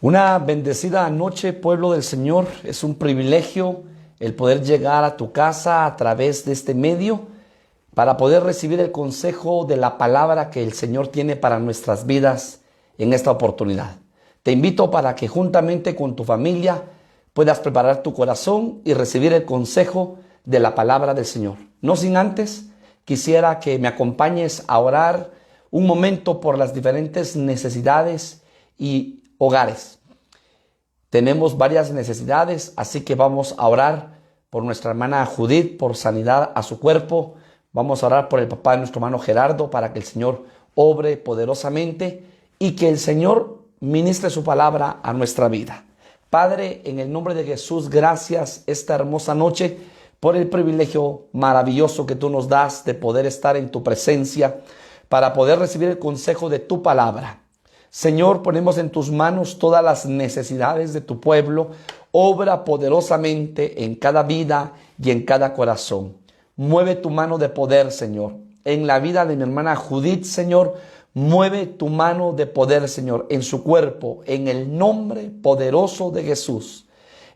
Una bendecida noche, pueblo del Señor. Es un privilegio el poder llegar a tu casa a través de este medio para poder recibir el consejo de la palabra que el Señor tiene para nuestras vidas en esta oportunidad. Te invito para que juntamente con tu familia puedas preparar tu corazón y recibir el consejo de la palabra del Señor. No sin antes, quisiera que me acompañes a orar un momento por las diferentes necesidades y hogares. Tenemos varias necesidades, así que vamos a orar por nuestra hermana Judith, por sanidad a su cuerpo. Vamos a orar por el papá de nuestro hermano Gerardo, para que el Señor obre poderosamente y que el Señor ministre su palabra a nuestra vida. Padre, en el nombre de Jesús, gracias esta hermosa noche por el privilegio maravilloso que tú nos das de poder estar en tu presencia para poder recibir el consejo de tu palabra. Señor, ponemos en tus manos todas las necesidades de tu pueblo. Obra poderosamente en cada vida y en cada corazón. Mueve tu mano de poder, Señor. En la vida de mi hermana Judith, Señor, mueve tu mano de poder, Señor, en su cuerpo, en el nombre poderoso de Jesús.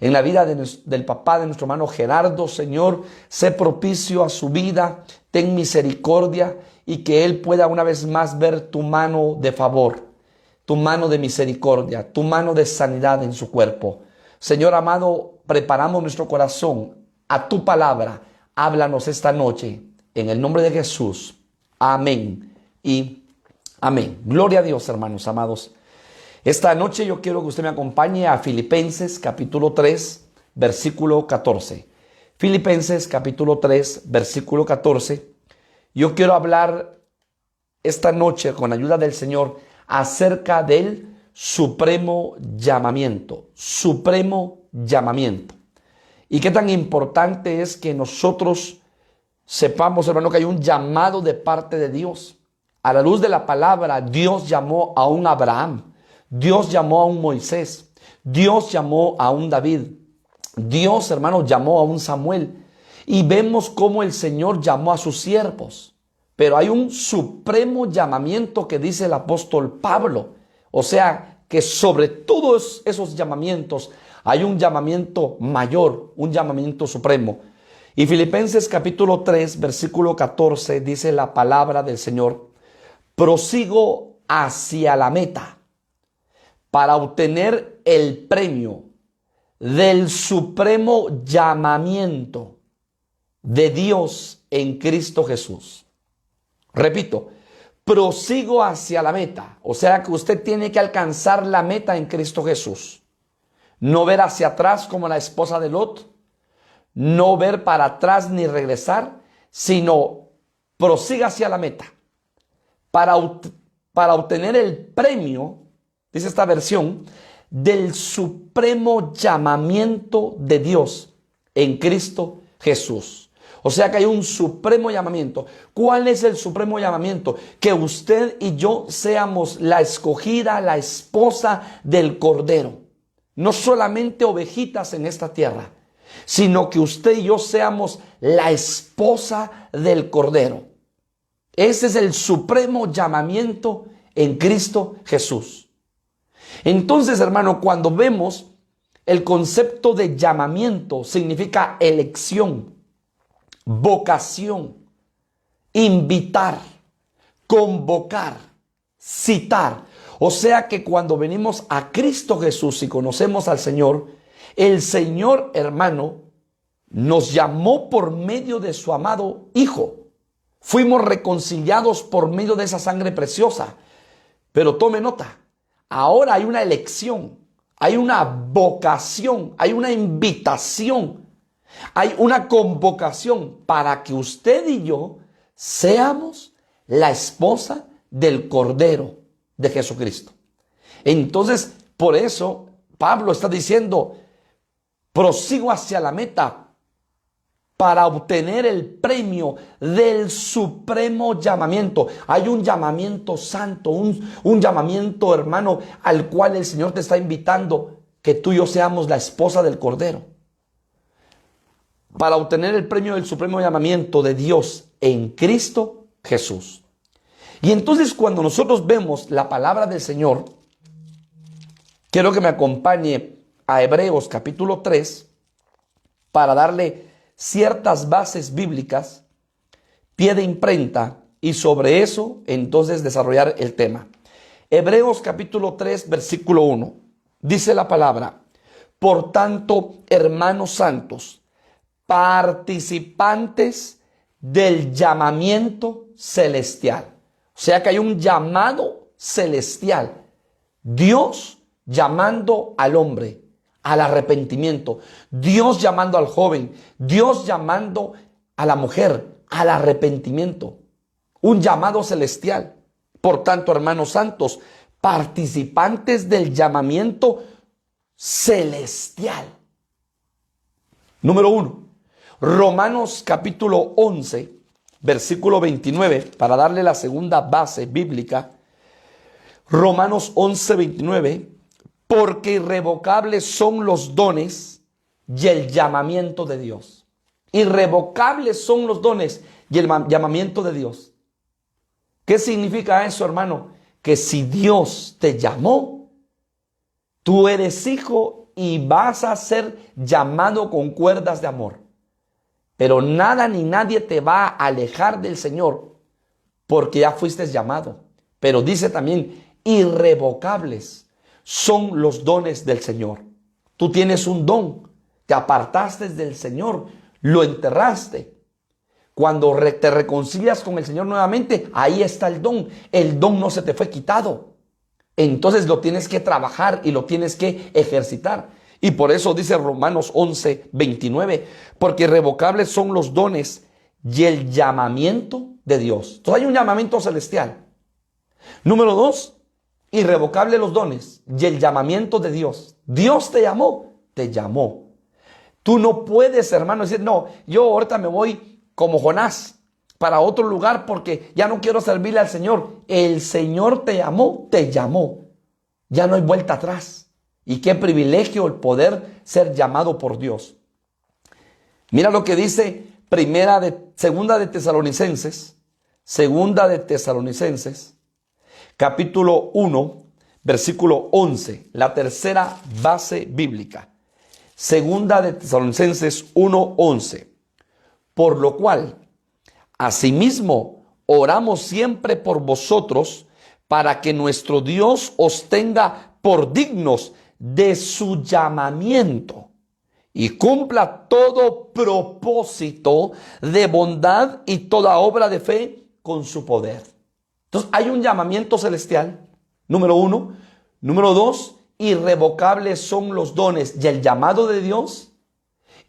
En la vida del papá de nuestro hermano Gerardo, Señor, sé propicio a su vida, ten misericordia y que él pueda una vez más ver tu mano de favor, tu mano de misericordia, tu mano de sanidad en su cuerpo. Señor amado, preparamos nuestro corazón a tu palabra. Háblanos esta noche en el nombre de Jesús. Amén y amén. Gloria a Dios, hermanos amados. Esta noche yo quiero que usted me acompañe a Filipenses capítulo 3, versículo 14. Filipenses capítulo 3, versículo 14. Yo quiero hablar esta noche con ayuda del Señor acerca del supremo llamamiento. Supremo llamamiento. Y qué tan importante es que nosotros sepamos, hermano, que hay un llamado de parte de Dios. A la luz de la palabra, Dios llamó a un Abraham. Dios llamó a un Moisés, Dios llamó a un David, Dios, hermano, llamó a un Samuel. Y vemos cómo el Señor llamó a sus siervos. Pero hay un supremo llamamiento que dice el apóstol Pablo. O sea, que sobre todos esos llamamientos hay un llamamiento mayor, un llamamiento supremo. Y Filipenses capítulo 3, versículo 14 dice la palabra del Señor: prosigo hacia la meta, para obtener el premio del supremo llamamiento de Dios en Cristo Jesús. Repito, prosigo hacia la meta. O sea que usted tiene que alcanzar la meta en Cristo Jesús. No ver hacia atrás como la esposa de Lot. No ver para atrás ni regresar, sino prosiga hacia la meta. Para obtener el premio, dice esta versión, del supremo llamamiento de Dios en Cristo Jesús. O sea que hay un supremo llamamiento. ¿Cuál es el supremo llamamiento? Que usted y yo seamos la escogida, la esposa del Cordero. No solamente ovejitas en esta tierra, sino que usted y yo seamos la esposa del Cordero. Ese es el supremo llamamiento en Cristo Jesús. Entonces, hermano, cuando vemos el concepto de llamamiento, significa elección, vocación, invitar, convocar, citar. O sea que cuando venimos a Cristo Jesús y conocemos al Señor, el Señor, hermano, nos llamó por medio de su amado Hijo. Fuimos reconciliados por medio de esa sangre preciosa. Pero tome nota. Ahora hay una elección, hay una vocación, hay una invitación, hay una convocación para que usted y yo seamos la esposa del Cordero de Jesucristo. Entonces, por eso Pablo está diciendo, prosigo hacia la meta para obtener el premio del supremo llamamiento. Hay un llamamiento santo, un llamamiento, hermano, al cual el Señor te está invitando, que tú y yo seamos la esposa del Cordero. Para obtener el premio del supremo llamamiento de Dios en Cristo Jesús. Y entonces cuando nosotros vemos la palabra del Señor, Quiero que me acompañe a Hebreos capítulo 3 para darle ciertas bases bíblicas, pie de imprenta, y sobre eso entonces desarrollar el tema. Hebreos capítulo 3 versículo 1. Dice la palabra: por tanto, hermanos santos, participantes del llamamiento celestial. O sea que hay un llamado celestial. Dios llamando al hombre al arrepentimiento. Dios llamando al joven. Dios llamando a la mujer al arrepentimiento. Un llamado celestial. Por tanto, hermanos santos, participantes del llamamiento celestial. Número 1. Romanos capítulo 11, versículo 29, para darle la segunda base bíblica. Romanos 11, 29, porque irrevocables son los dones y el llamamiento de Dios. Irrevocables son los dones y el llamamiento de Dios. ¿Qué significa eso, hermano? Que si Dios te llamó, tú eres hijo y vas a ser llamado con cuerdas de amor. Pero nada ni nadie te va a alejar del Señor porque ya fuiste llamado. Pero dice también, irrevocables son los dones del Señor. Tú tienes un don, te apartaste del Señor, lo enterraste. Cuando te reconcilias con el Señor nuevamente, ahí está el don. El don no se te fue quitado. Entonces lo tienes que trabajar y lo tienes que ejercitar. Y por eso dice Romanos 11, 29, porque irrevocables son los dones y el llamamiento de Dios. Entonces hay un llamamiento celestial. Número 2, irrevocables los dones y el llamamiento de Dios. Dios te llamó, te llamó. Tú no puedes, hermano, decir, no, yo ahorita me voy como Jonás para otro lugar porque ya no quiero servirle al Señor. El Señor te llamó, te llamó. Ya no hay vuelta atrás. Y qué privilegio el poder ser llamado por Dios. Mira lo que dice segunda de Tesalonicenses, capítulo 1, versículo 11, la tercera base bíblica. Segunda de Tesalonicenses 1, 11. Por lo cual, asimismo, oramos siempre por vosotros para que nuestro Dios os tenga por dignos de su llamamiento y cumpla todo propósito de bondad y toda obra de fe con su poder. Entonces hay un llamamiento celestial, número 1. Número 2, irrevocables son los dones y el llamado de Dios.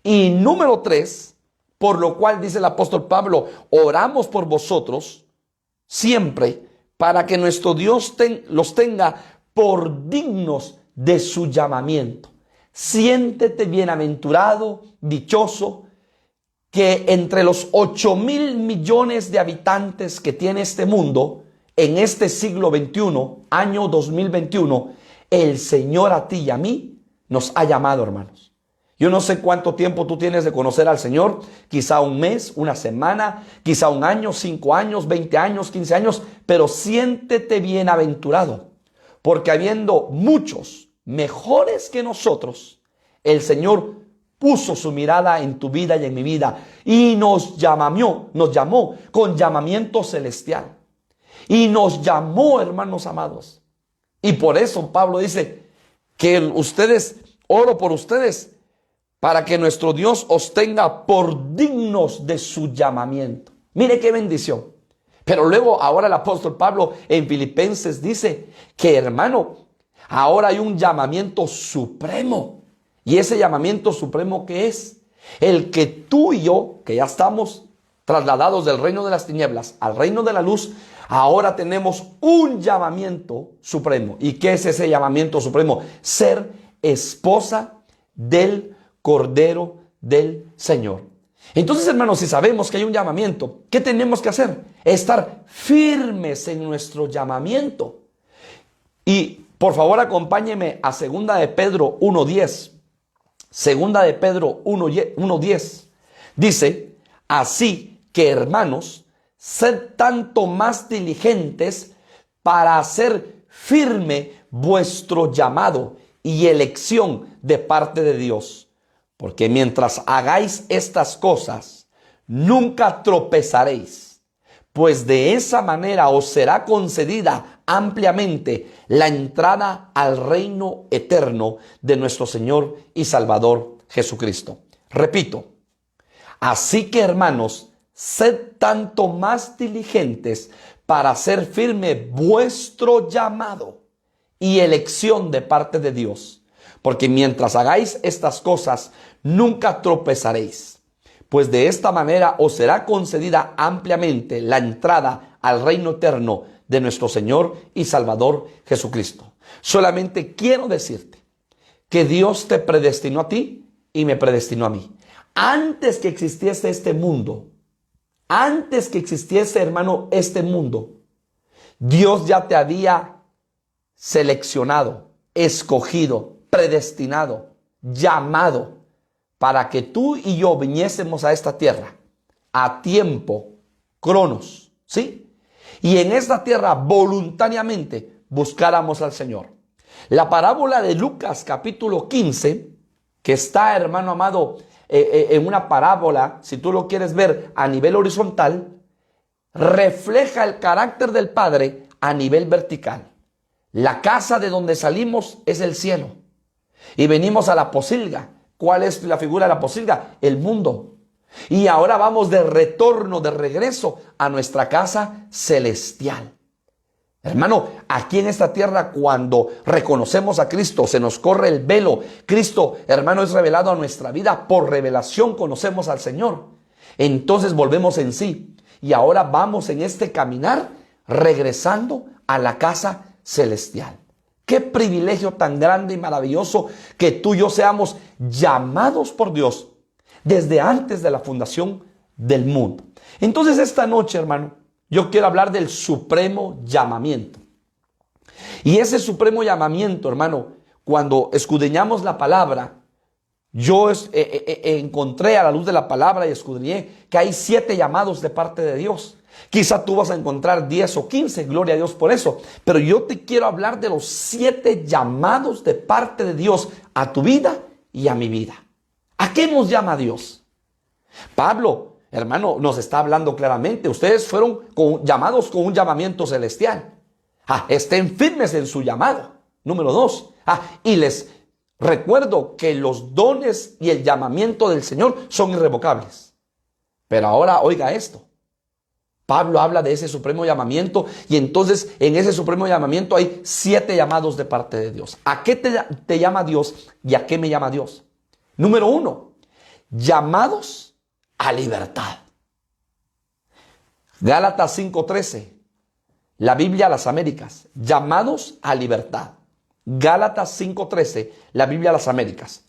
Y número 3, por lo cual dice el apóstol Pablo, oramos por vosotros siempre para que nuestro Dios los tenga por dignos de su llamamiento. Siéntete bienaventurado, dichoso, que entre los 8,000 millones de habitantes que tiene este mundo, en este siglo XXI, año 2021, el Señor a ti y a mí nos ha llamado, hermanos. Yo no sé cuánto tiempo tú tienes de conocer al Señor, quizá un mes, una semana, quizá un año, 5 años, 20 años, 15 años, pero siéntete bienaventurado, porque habiendo muchos mejores que nosotros, el Señor puso su mirada en tu vida y en mi vida y nos llamó con llamamiento celestial. Y nos llamó, hermanos amados. Y por eso Pablo dice que oro por ustedes para que nuestro Dios os tenga por dignos de su llamamiento. Mire qué bendición. Pero luego ahora el apóstol Pablo en Filipenses dice que, hermano, ahora hay un llamamiento supremo. Y ese llamamiento supremo, ¿qué es? El que tú y yo, que ya estamos trasladados del reino de las tinieblas al reino de la luz, ahora tenemos un llamamiento supremo. ¿Y qué es ese llamamiento supremo? Ser esposa del Cordero del Señor. Entonces, hermanos, si sabemos que hay un llamamiento, ¿qué tenemos que hacer? Estar firmes en nuestro llamamiento. Y por favor, acompáñeme a 2 de Pedro 1:10. 2 de Pedro 1:10. Dice, así que, hermanos, sed tanto más diligentes para hacer firme vuestro llamado y elección de parte de Dios. Porque mientras hagáis estas cosas, nunca tropezaréis, pues de esa manera os será concedida ampliamente la entrada al reino eterno de nuestro Señor y Salvador Jesucristo. Repito, así que hermanos, sed tanto más diligentes para hacer firme vuestro llamado y elección de parte de Dios, porque mientras hagáis estas cosas, nunca tropezaréis, pues de esta manera os será concedida ampliamente la entrada al reino eterno de nuestro Señor y Salvador Jesucristo. Solamente quiero decirte que Dios te predestinó a ti y me predestinó a mí. Antes que existiese este mundo, antes que existiese, hermano, este mundo, Dios ya te había seleccionado, escogido, predestinado, llamado para que tú y yo viniésemos a esta tierra a tiempo, cronos, ¿sí? Y en esta tierra voluntariamente buscáramos al Señor. La parábola de Lucas capítulo 15, que está, hermano amado, en una parábola, si tú lo quieres ver a nivel horizontal, refleja el carácter del Padre a nivel vertical. La casa de donde salimos es el cielo y venimos a la posilga. ¿Cuál es la figura de la posilga? El mundo. Y ahora vamos de retorno, de regreso a nuestra casa celestial. Hermano, aquí en esta tierra, cuando reconocemos a Cristo, se nos corre el velo. Cristo, hermano, es revelado a nuestra vida. Por revelación conocemos al Señor. Entonces volvemos en sí. Y ahora vamos en este caminar regresando a la casa celestial. Qué privilegio tan grande y maravilloso que tú y yo seamos llamados por Dios desde antes de la fundación del mundo. Entonces esta noche, hermano, yo quiero hablar del supremo llamamiento. Y ese supremo llamamiento, hermano, cuando escudriñamos la palabra, yo encontré a la luz de la palabra y escudriñé que hay 7 llamados de parte de Dios. Quizá tú vas a encontrar 10 o 15, gloria a Dios por eso. Pero yo te quiero hablar de los 7 llamados de parte de Dios a tu vida y a mi vida. ¿A qué nos llama Dios? Pablo, hermano, nos está hablando claramente. Ustedes fueron llamados con un llamamiento celestial. Estén firmes en su llamado. Número 2. Y les recuerdo que los dones y el llamamiento del Señor son irrevocables. Pero ahora oiga esto. Pablo habla de ese supremo llamamiento y entonces en ese supremo llamamiento hay 7 llamados de parte de Dios. ¿A qué te llama Dios y a qué me llama Dios? Número 1, llamados a libertad. Gálatas 5:13, la Biblia a las Américas, llamados a libertad. Gálatas 5:13, la Biblia a las Américas.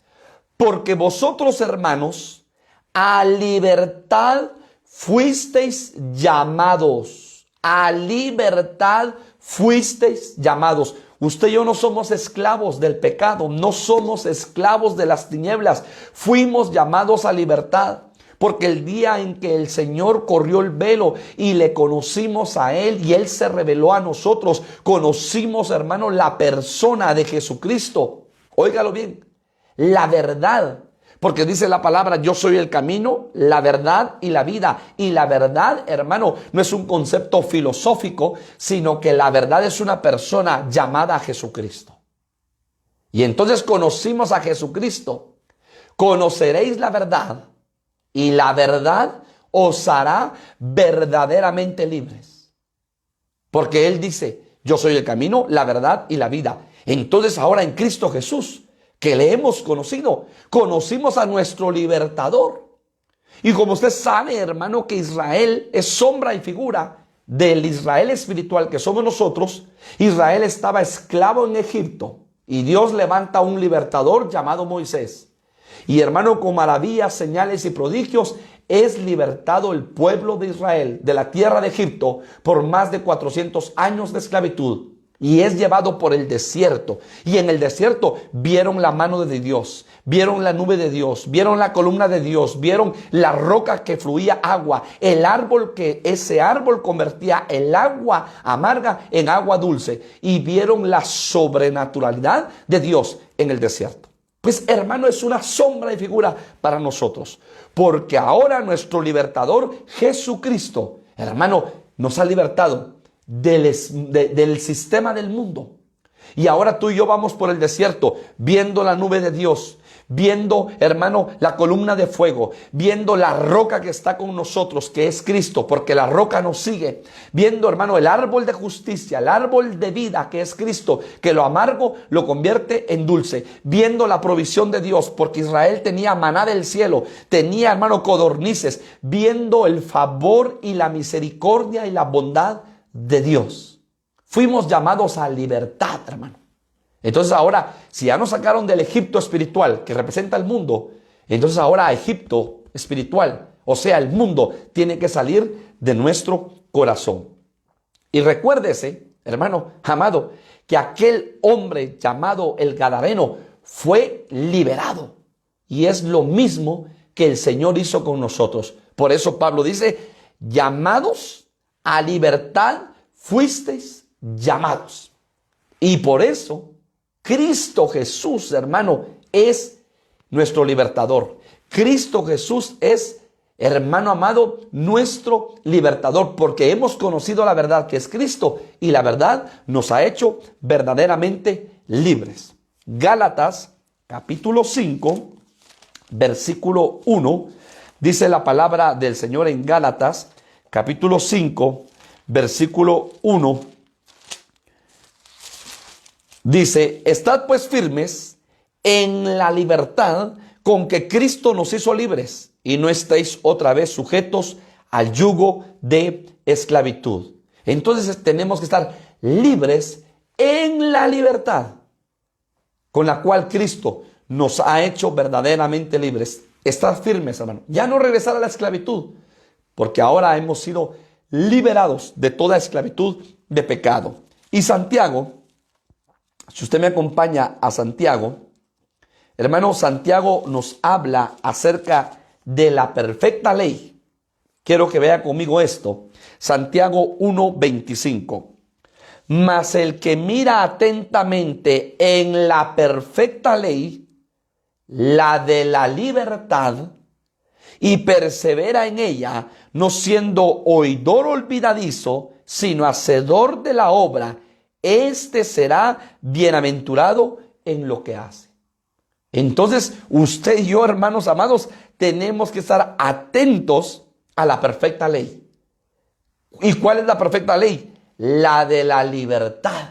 Porque vosotros, hermanos, a libertad fuisteis llamados. A libertad fuisteis llamados. Usted y yo no somos esclavos del pecado, no somos esclavos de las tinieblas. Fuimos llamados a libertad. Porque el día en que el Señor corrió el velo y le conocimos a Él y Él se reveló a nosotros, conocimos, hermano, la persona de Jesucristo. Óigalo bien, la verdad. Porque dice la palabra, yo soy el camino, la verdad y la vida. Y la verdad, hermano, no es un concepto filosófico, sino que la verdad es una persona llamada a Jesucristo. Y entonces conocimos a Jesucristo. Conoceréis la verdad y la verdad os hará verdaderamente libres. Porque Él dice, yo soy el camino, la verdad y la vida. Entonces ahora en Cristo Jesús, que le hemos conocido, conocimos a nuestro libertador. Y como usted sabe, hermano, que Israel es sombra y figura del Israel espiritual que somos nosotros. Israel estaba esclavo en Egipto y Dios levanta un libertador llamado Moisés. Y hermano, con maravillas, señales y prodigios es libertado el pueblo de Israel de la tierra de Egipto por más de 400 años de esclavitud. y es llevado por el desierto. Y en el desierto vieron la mano de Dios, vieron la nube de Dios, vieron la columna de Dios, vieron la roca que fluía agua, el árbol que ese árbol convertía el agua amarga en agua dulce, y vieron la sobrenaturalidad de Dios en el desierto. Pues hermano, es una sombra y figura para nosotros, porque ahora nuestro libertador Jesucristo, hermano, nos ha libertado del sistema del mundo. Y ahora tú y yo vamos por el desierto viendo la nube de Dios, viendo, hermano, la columna de fuego, viendo la roca que está con nosotros, que es Cristo, porque la roca nos sigue, viendo, hermano, el árbol de justicia, el árbol de vida, que es Cristo, que lo amargo lo convierte en dulce, viendo la provisión de Dios, porque Israel tenía maná del cielo, tenía, hermano, codornices, viendo el favor y la misericordia y la bondad de Dios. Fuimos llamados a libertad, hermano. Entonces ahora, si ya nos sacaron del Egipto espiritual, que representa el mundo, entonces ahora Egipto espiritual, o sea, el mundo, tiene que salir de nuestro corazón. Y recuérdese, hermano amado, que aquel hombre llamado el Gadareno fue liberado. Y es lo mismo que el Señor hizo con nosotros. Por eso Pablo dice, llamados a libertad fuisteis llamados. Y por eso Cristo Jesús, hermano, es nuestro libertador. Cristo Jesús es, hermano amado, nuestro libertador, porque hemos conocido la verdad que es Cristo, y la verdad nos ha hecho verdaderamente libres. Gálatas capítulo 5, versículo 1, dice la palabra del Señor en Gálatas capítulo 5, versículo 1. Dice, estad pues firmes en la libertad con que Cristo nos hizo libres, y no estéis otra vez sujetos al yugo de esclavitud. Entonces tenemos que estar libres en la libertad con la cual Cristo nos ha hecho verdaderamente libres. Estad firmes, hermano. Ya no regresar a la esclavitud, porque ahora hemos sido liberados de toda esclavitud de pecado. Y Santiago, si usted me acompaña a Santiago, hermano, Santiago nos habla acerca de la perfecta ley. Quiero que vea conmigo esto. Santiago 1:25. Mas el que mira atentamente en la perfecta ley, la de la libertad, y persevera en ella, no siendo oidor olvidadizo, sino hacedor de la obra, este será bienaventurado en lo que hace. Entonces, usted y yo, hermanos amados, tenemos que estar atentos a la perfecta ley. ¿Y cuál es la perfecta ley? La de la libertad.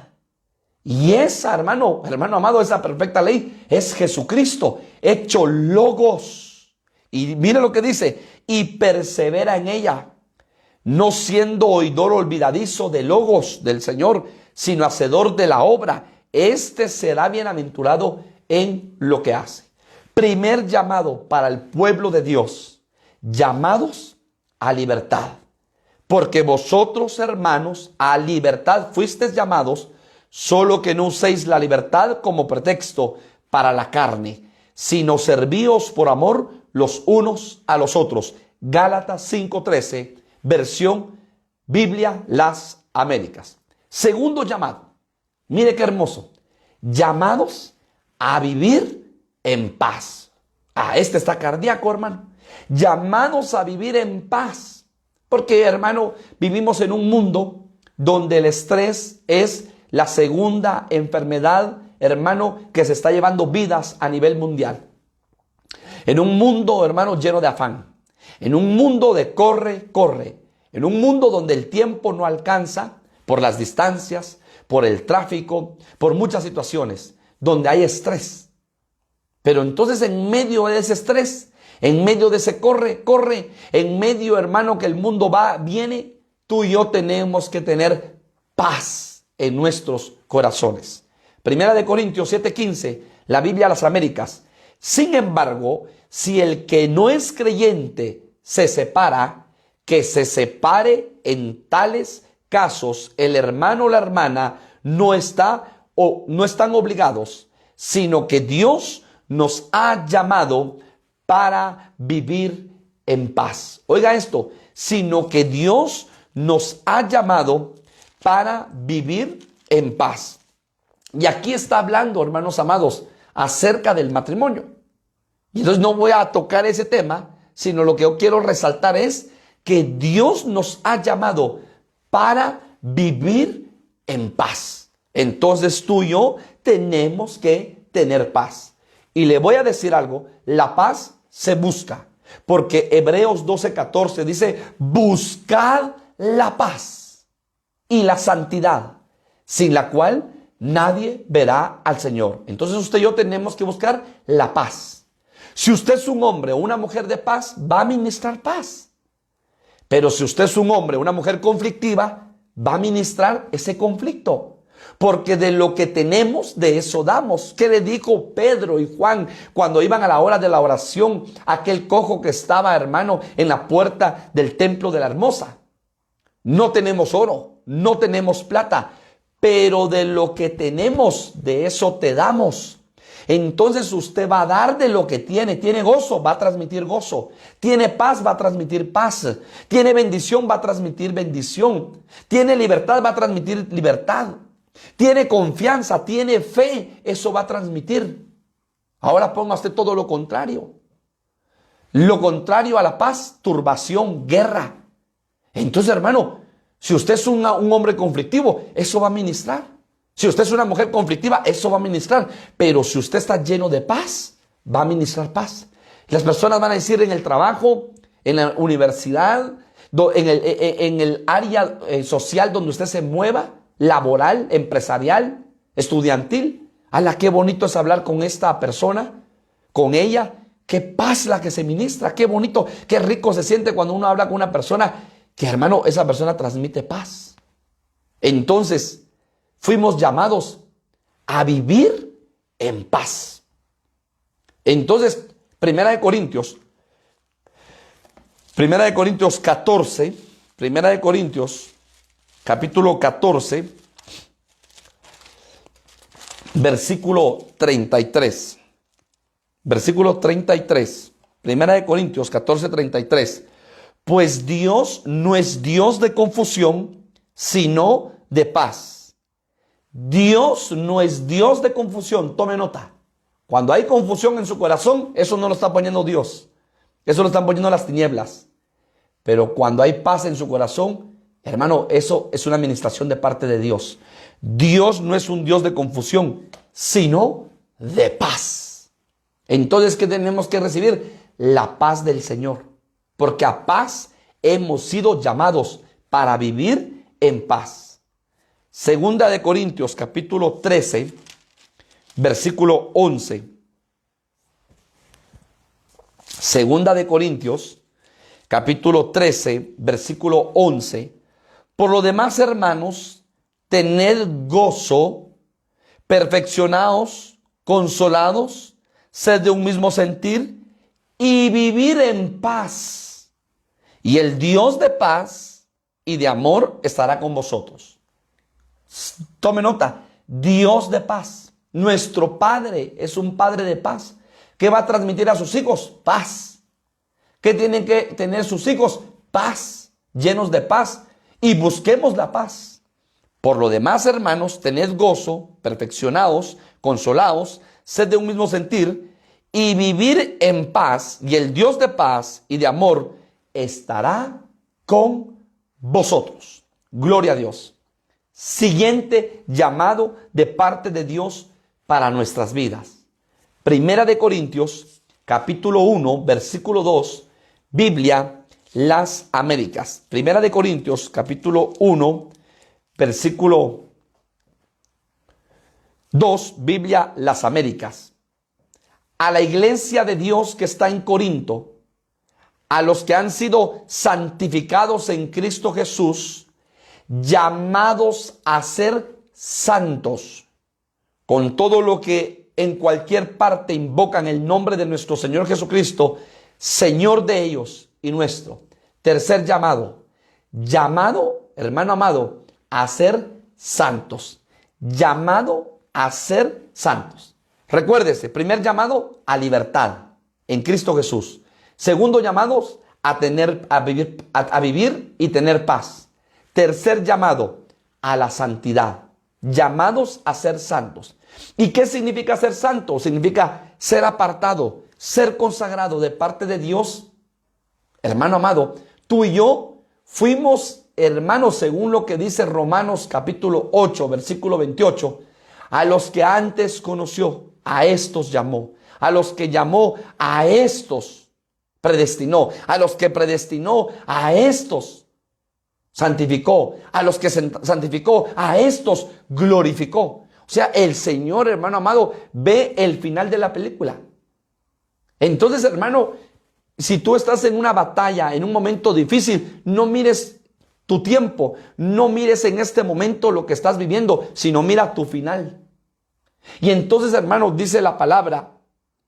Y esa, hermano amado, esa perfecta ley es Jesucristo, hecho logos. Y mire lo que dice, y persevera en ella, no siendo oidor olvidadizo de logos del Señor, sino hacedor de la obra. Este será bienaventurado en lo que hace. Primer llamado para el pueblo de Dios, llamados a libertad. Porque vosotros, hermanos, a libertad fuisteis llamados, solo que no uséis la libertad como pretexto para la carne, sino servíos por amor los unos a los otros. Gálatas 5:13, versión Biblia Las Américas. Segundo llamado, mire qué hermoso, llamados a vivir en paz. Este está cardíaco, hermano. Llamados a vivir en paz. Porque, hermano, vivimos en un mundo donde el estrés es la segunda enfermedad, hermano, que se está llevando vidas a nivel mundial. En un mundo, hermano, lleno de afán. En un mundo de corre, corre. En un mundo donde el tiempo no alcanza por las distancias, por el tráfico, por muchas situaciones, donde hay estrés. Pero entonces en medio de ese estrés, en medio de ese corre, corre, en medio, hermano, que el mundo va, viene, tú y yo tenemos que tener paz en nuestros corazones. Primera de Corintios 7:15, la Biblia Las Américas. Sin embargo, si el que no es creyente se separa, que se separe en tales casos el hermano o la hermana, no está o no están obligados, sino que Dios nos ha llamado para vivir en paz. Oiga esto, sino que Dios nos ha llamado para vivir en paz. Y aquí está hablando, hermanos amados, acerca del matrimonio. Y entonces no voy a tocar ese tema, sino lo que yo quiero resaltar es que Dios nos ha llamado para vivir en paz. Entonces tú y yo tenemos que tener paz. Y le voy a decir algo, la paz se busca. Porque Hebreos 12:14 dice, buscad la paz y la santidad, sin la cual nadie verá al Señor. Entonces usted y yo tenemos que buscar la paz. Si usted es un hombre o una mujer de paz, va a ministrar paz. Pero si usted es un hombre o una mujer conflictiva, va a ministrar ese conflicto. Porque de lo que tenemos, de eso damos. ¿Qué le dijo Pedro y Juan cuando iban a la hora de la oración a aquel cojo que estaba, hermano, en la puerta del templo de la Hermosa? No tenemos oro, no tenemos plata, pero de lo que tenemos, de eso te damos. Entonces usted va a dar de lo que tiene. Tiene gozo, va a transmitir gozo. Tiene paz, va a transmitir paz. Tiene bendición, va a transmitir bendición. Tiene libertad, va a transmitir libertad. Tiene confianza, tiene fe, eso va a transmitir. Ahora ponga usted todo lo contrario. Lo contrario a la paz, turbación, guerra. Entonces, hermano, si usted es un hombre conflictivo, eso va a ministrar. Si usted es una mujer conflictiva, eso va a ministrar. Pero si usted está lleno de paz, va a ministrar paz. Las personas van a decir en el trabajo, en la universidad, en el área social donde usted se mueva, laboral, empresarial, estudiantil. ¡Hala, qué bonito es hablar con esta persona, con ella! ¡Qué paz la que se ministra! ¡Qué bonito! ¡Qué rico se siente cuando uno habla con una persona que, hermano, esa persona transmite paz! Entonces, fuimos llamados a vivir en paz. Entonces, Primera de Corintios 14, Primera de Corintios, capítulo 14, versículo 33. Versículo 33. Primera de Corintios 14, 33. Pues Dios no es Dios de confusión, sino de paz. Dios no es Dios de confusión. Tome nota. Cuando hay confusión en su corazón, eso no lo está poniendo Dios. Eso lo están poniendo las tinieblas. Pero cuando hay paz en su corazón, hermano, eso es una administración de parte de Dios. Dios no es un Dios de confusión, sino de paz. Entonces, ¿qué tenemos que recibir? La paz del Señor. Porque a paz hemos sido llamados para vivir en paz. Segunda de Corintios, capítulo 13, versículo 11. Segunda de Corintios, capítulo 13, versículo 11. Por lo demás, hermanos, tened gozo, perfeccionaos, consolados, sed de un mismo sentir y vivir en paz. Y el Dios de paz y de amor estará con vosotros. Tome nota, Dios de paz. Nuestro Padre es un Padre de paz. ¿Qué va a transmitir a sus hijos? Paz. ¿Qué tienen que tener sus hijos? Paz, llenos de paz. Y busquemos la paz. Por lo demás, hermanos, tened gozo, perfeccionaos, consolaos, sed de un mismo sentir y vivir en paz. Y el Dios de paz y de amor estará con vosotros. Gloria a Dios. Siguiente llamado de parte de Dios para nuestras vidas. Primera de Corintios, capítulo 1, versículo 2, Biblia, las Américas. Primera de Corintios, capítulo 1, versículo 2, Biblia, las Américas. A la iglesia de Dios que está en Corinto, a los que han sido santificados en Cristo Jesús, llamados a ser santos, con todo lo que en cualquier parte invocan el nombre de nuestro Señor Jesucristo, Señor de ellos y nuestro. Tercer llamado, hermano amado, a ser santos, llamado a ser santos. Recuérdese, primer llamado a libertad en Cristo Jesús. Segundo llamado a vivir y tener paz. Tercer llamado a la santidad. Llamados a ser santos. ¿Y qué significa ser santo? Significa ser apartado, ser consagrado de parte de Dios. Hermano amado, tú y yo fuimos hermanos, según lo que dice Romanos capítulo 8, versículo 28, a los que antes conoció, a estos llamó. A los que llamó, a estos predestinó. A los que predestinó, a estos santificó. A los que santificó, a estos glorificó. O sea, el Señor, hermano amado, ve el final de la película. Entonces, hermano, si tú estás en una batalla, en un momento difícil, no mires tu tiempo, no mires en este momento lo que estás viviendo, sino mira tu final. Y entonces, hermano, dice la palabra,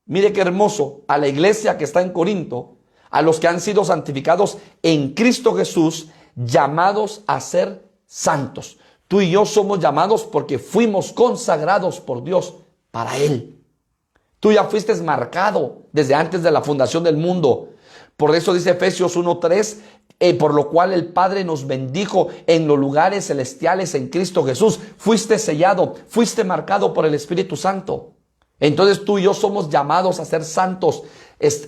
mire qué hermoso, a la iglesia que está en Corinto, a los que han sido santificados en Cristo Jesús, llamados a ser santos. Tú y yo somos llamados porque fuimos consagrados por Dios para Él. Tú ya fuiste marcado desde antes de la fundación del mundo. Por eso dice Efesios 1:3, por lo cual el Padre nos bendijo en los lugares celestiales en Cristo Jesús. Fuiste sellado, fuiste marcado por el Espíritu Santo. Entonces tú y yo somos llamados a ser santos.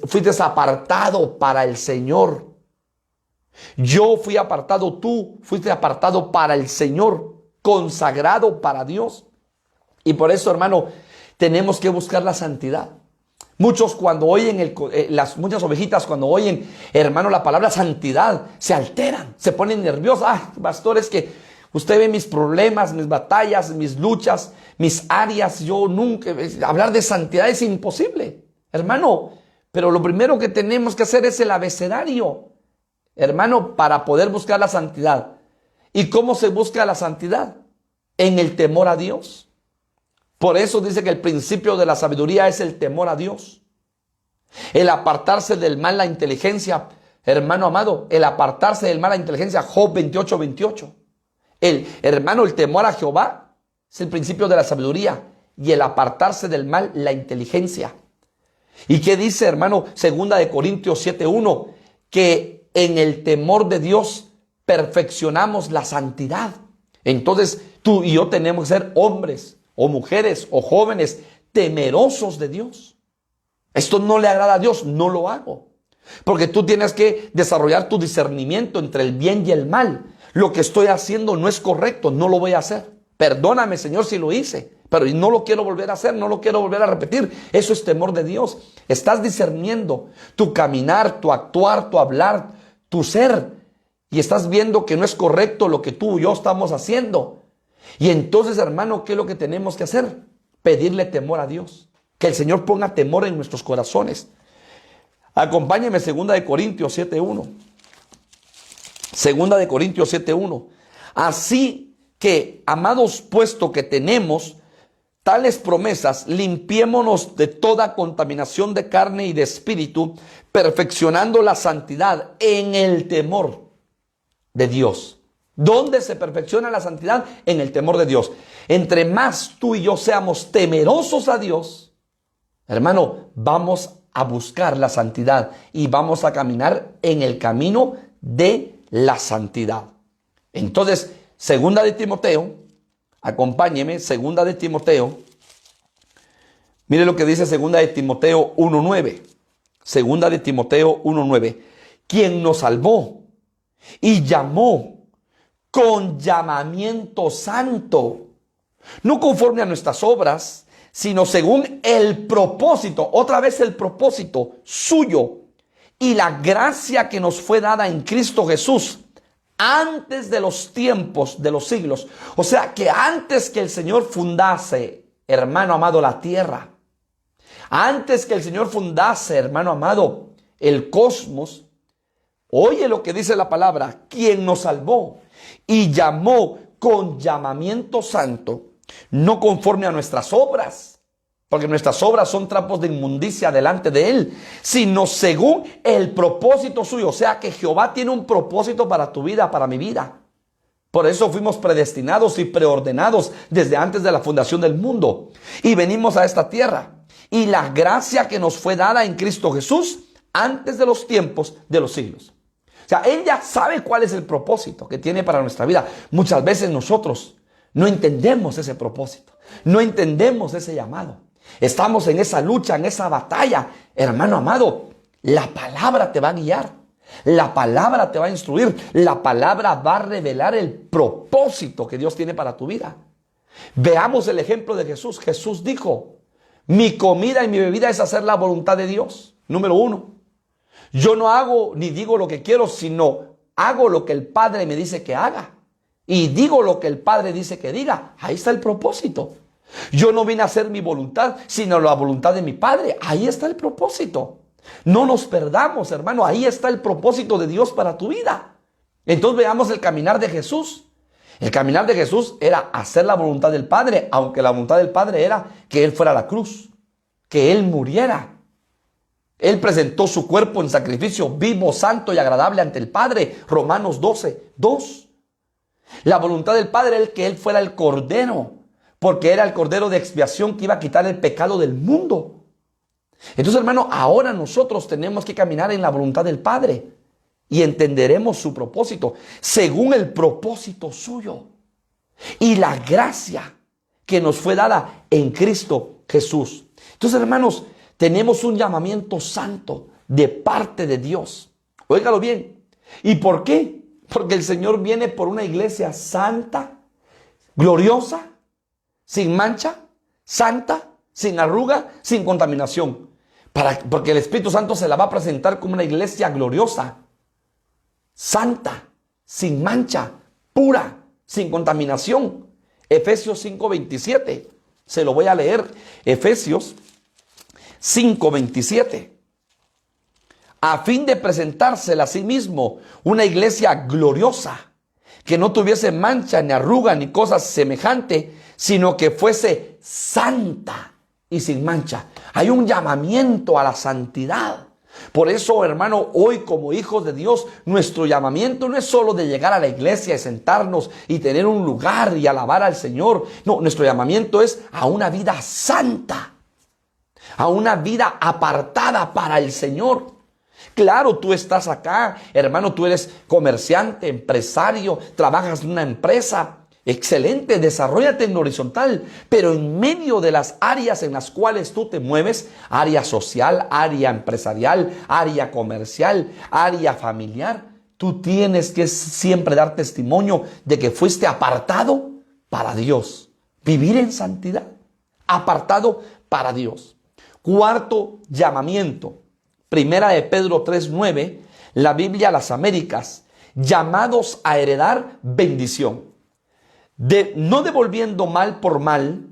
Fuiste apartado para el Señor. Yo fui apartado, tú fuiste apartado para el Señor, consagrado para Dios. Y por eso, hermano, tenemos que buscar la santidad. Muchos cuando oyen, muchas ovejitas cuando oyen, hermano, la palabra santidad, se alteran, se ponen nerviosos. Ay, pastor, es que usted ve mis problemas, mis batallas, mis luchas, mis áreas. Yo nunca, hablar de santidad es imposible, hermano. Pero lo primero que tenemos que hacer es el abecedario, hermano, para poder buscar la santidad. ¿Y cómo se busca la santidad? En el temor a Dios. Por eso dice que el principio de la sabiduría es el temor a Dios. El apartarse del mal, la inteligencia, hermano amado, el apartarse del mal, la inteligencia, Job 28:28. El temor a Jehová es el principio de la sabiduría y el apartarse del mal, la inteligencia. ¿Y qué dice, hermano? Segunda de Corintios 7:1, que en el temor de Dios perfeccionamos la santidad. Entonces, tú y yo tenemos que ser hombres o mujeres o jóvenes temerosos de Dios. Esto no le agrada a Dios, no lo hago. Porque tú tienes que desarrollar tu discernimiento entre el bien y el mal. Lo que estoy haciendo no es correcto, no lo voy a hacer. Perdóname, Señor, si lo hice, pero no lo quiero volver a hacer, no lo quiero volver a repetir. Eso es temor de Dios. Estás discerniendo tu caminar, tu actuar, tu hablar, tu ser. Y estás viendo que no es correcto lo que tú y yo estamos haciendo. Y entonces, hermano, ¿qué es lo que tenemos que hacer? Pedirle temor a Dios. Que el Señor ponga temor en nuestros corazones. Acompáñeme, 2 de Corintios 7:1. 2 de Corintios 7:1. Así que, amados, puesto que tenemos tales promesas, limpiémonos de toda contaminación de carne y de espíritu, perfeccionando la santidad en el temor de Dios. ¿Dónde se perfecciona la santidad? En el temor de Dios. Entre más tú y yo seamos temerosos a Dios, hermano, vamos a buscar la santidad y vamos a caminar en el camino de la santidad. Entonces, 2 de Timoteo, acompáñeme, 2 de Timoteo, mire lo que dice 2 de Timoteo 1:9. 2 de Timoteo 1:9. Quien nos salvó y llamó con llamamiento santo, no conforme a nuestras obras, sino según el propósito, otra vez el propósito suyo y la gracia que nos fue dada en Cristo Jesús antes de los tiempos de los siglos. O sea que antes que el Señor fundase, hermano amado, la tierra, antes que el Señor fundase, hermano amado, el cosmos, oye lo que dice la palabra, quien nos salvó y llamó con llamamiento santo, no conforme a nuestras obras, porque nuestras obras son trapos de inmundicia delante de Él, sino según el propósito suyo. O sea que Jehová tiene un propósito para tu vida, para mi vida. Por eso fuimos predestinados y preordenados desde antes de la fundación del mundo. Y venimos a esta tierra. Y la gracia que nos fue dada en Cristo Jesús antes de los tiempos de los siglos. O sea, Él ya sabe cuál es el propósito que tiene para nuestra vida. Muchas veces nosotros no entendemos ese propósito. No entendemos ese llamado. Estamos en esa lucha, en esa batalla. Hermano amado, la palabra te va a guiar. La palabra te va a instruir. La palabra va a revelar el propósito que Dios tiene para tu vida. Veamos el ejemplo de Jesús. Jesús dijo: mi comida y mi bebida es hacer la voluntad de Dios. Número 1. Yo no hago ni digo lo que quiero, sino hago lo que el Padre me dice que haga. Y digo lo que el Padre dice que diga. Ahí está el propósito. Yo no vine a hacer mi voluntad, sino la voluntad de mi Padre. Ahí está el propósito. No nos perdamos, hermano. Ahí está el propósito de Dios para tu vida. Entonces veamos el caminar de Jesús. El caminar de Jesús era hacer la voluntad del Padre, aunque la voluntad del Padre era que Él fuera a la cruz, que Él muriera. Él presentó su cuerpo en sacrificio vivo, santo y agradable ante el Padre. Romanos 12:2. La voluntad del Padre era que Él fuera el Cordero, porque era el Cordero de expiación que iba a quitar el pecado del mundo. Entonces, hermano, ahora nosotros tenemos que caminar en la voluntad del Padre y entenderemos su propósito según el propósito suyo y la gracia que nos fue dada en Cristo Jesús. Entonces, hermanos, tenemos un llamamiento santo de parte de Dios. Óigalo bien. ¿Y por qué? Porque el Señor viene por una iglesia santa, gloriosa, sin mancha, santa, sin arruga, sin contaminación. Porque el Espíritu Santo se la va a presentar como una iglesia gloriosa, santa, sin mancha, pura, sin contaminación. Efesios 5:27. Se lo voy a leer. Efesios 5:27. A fin de presentársela a sí mismo una iglesia gloriosa, que no tuviese mancha, ni arruga, ni cosa semejante, sino que fuese santa y sin mancha. Hay un llamamiento a la santidad. Por eso, hermano, hoy como hijos de Dios, nuestro llamamiento no es solo de llegar a la iglesia y sentarnos y tener un lugar y alabar al Señor. No, nuestro llamamiento es a una vida santa, a una vida apartada para el Señor. Claro, tú estás acá, hermano, tú eres comerciante, empresario, trabajas en una empresa. Excelente, desarróllate en horizontal, pero en medio de las áreas en las cuales tú te mueves, área social, área empresarial, área comercial, área familiar, tú tienes que siempre dar testimonio de que fuiste apartado para Dios. Vivir en santidad, apartado para Dios. Cuarto llamamiento, Primera de Pedro 3:9, la Biblia a las Américas, llamados a heredar bendición. No devolviendo mal por mal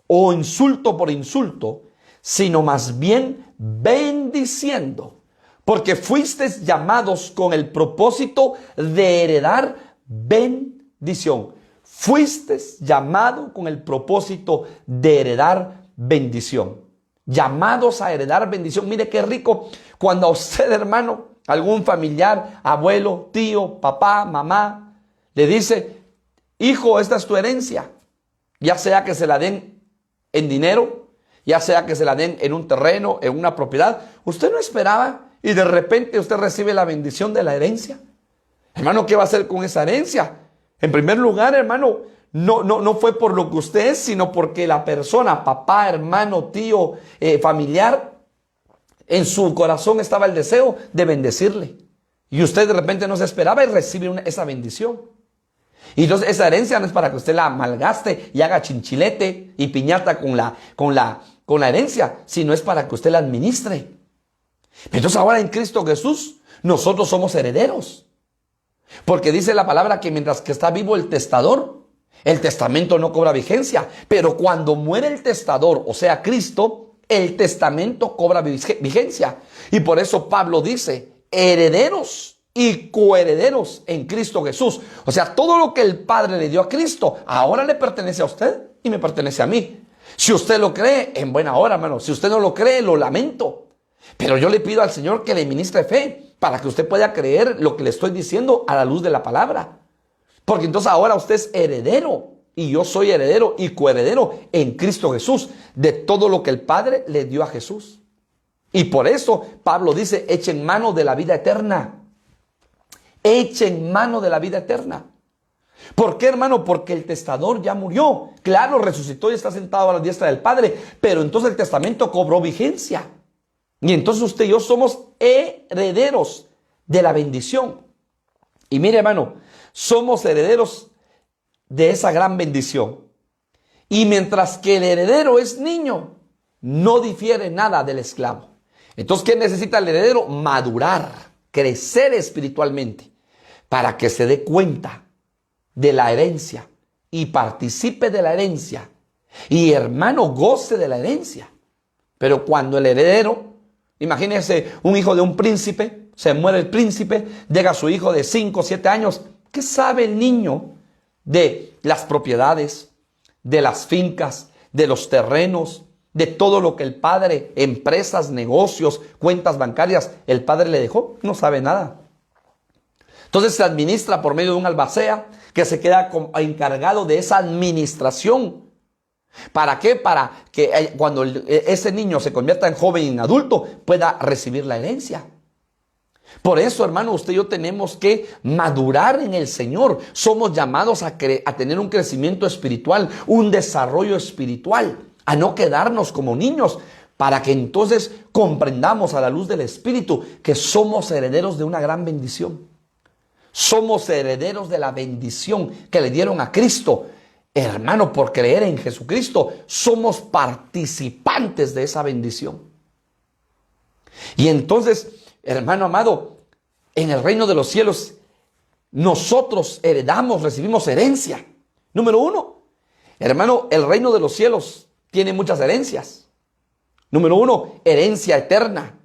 o insulto por insulto, sino más bien bendiciendo, porque fuisteis llamados con el propósito de heredar bendición. Fuisteis llamado con el propósito de heredar bendición. Llamados a heredar bendición. Mire qué rico cuando a usted, hermano, algún familiar, abuelo, tío, papá, mamá, le dice: hijo, esta es tu herencia. Ya sea que se la den en dinero, ya sea que se la den en un terreno, en una propiedad. Usted no esperaba y de repente usted recibe la bendición de la herencia. Hermano, ¿qué va a hacer con esa herencia? En primer lugar, hermano, no fue por lo que usted es, sino porque la persona, papá, hermano, tío, familiar, en su corazón estaba el deseo de bendecirle. Y usted de repente no se esperaba y recibe esa bendición. Y entonces esa herencia no es para que usted la malgaste y haga chinchilete y piñata con la herencia, sino es para que usted la administre. Entonces ahora en Cristo Jesús nosotros somos herederos. Porque dice la palabra que mientras que está vivo el testador, el testamento no cobra vigencia. Pero cuando muere el testador, o sea Cristo, el testamento cobra vigencia. Y por eso Pablo dice: herederos y coherederos en Cristo Jesús. O sea, todo lo que el Padre le dio a Cristo, ahora le pertenece a usted y me pertenece a mí. Si usted lo cree, en buena hora, hermano. Si usted no lo cree, lo lamento. Pero yo le pido al Señor que le ministre fe para que usted pueda creer lo que le estoy diciendo a la luz de la palabra. Porque entonces ahora usted es heredero y yo soy heredero y coheredero en Cristo Jesús de todo lo que el Padre le dio a Jesús. Y por eso Pablo dice, echen mano de la vida eterna. Echen mano de la vida eterna. ¿Por qué, hermano? Porque el testador ya murió. Claro, resucitó y está sentado a la diestra del Padre, pero entonces el testamento cobró vigencia. Y entonces usted y yo somos herederos de la bendición. Y mire, hermano, somos herederos de esa gran bendición. Y mientras que el heredero es niño, no difiere nada del esclavo. Entonces, ¿qué necesita el heredero? Madurar, crecer espiritualmente, para que se dé cuenta de la herencia y participe de la herencia. Y hermano, goce de la herencia. Pero cuando el heredero, imagínese un hijo de un príncipe, se muere el príncipe, llega su hijo de 5 o 7 años. ¿Qué sabe el niño de las propiedades, de las fincas, de los terrenos, de todo lo que el padre, empresas, negocios, cuentas bancarias, el padre le dejó? No sabe nada. Entonces se administra por medio de un albacea que se queda encargado de esa administración. ¿Para qué? Para que cuando ese niño se convierta en joven y en adulto pueda recibir la herencia. Por eso, hermano, usted y yo tenemos que madurar en el Señor. Somos llamados a tener un crecimiento espiritual, un desarrollo espiritual, a no quedarnos como niños, para que entonces comprendamos a la luz del Espíritu que somos herederos de una gran bendición. Somos herederos de la bendición que le dieron a Cristo. Hermano, por creer en Jesucristo, somos participantes de esa bendición. Y entonces, hermano amado, en el reino de los cielos, nosotros heredamos, recibimos herencia. Número 1, hermano, el reino de los cielos tiene muchas herencias. Número 1, herencia eterna,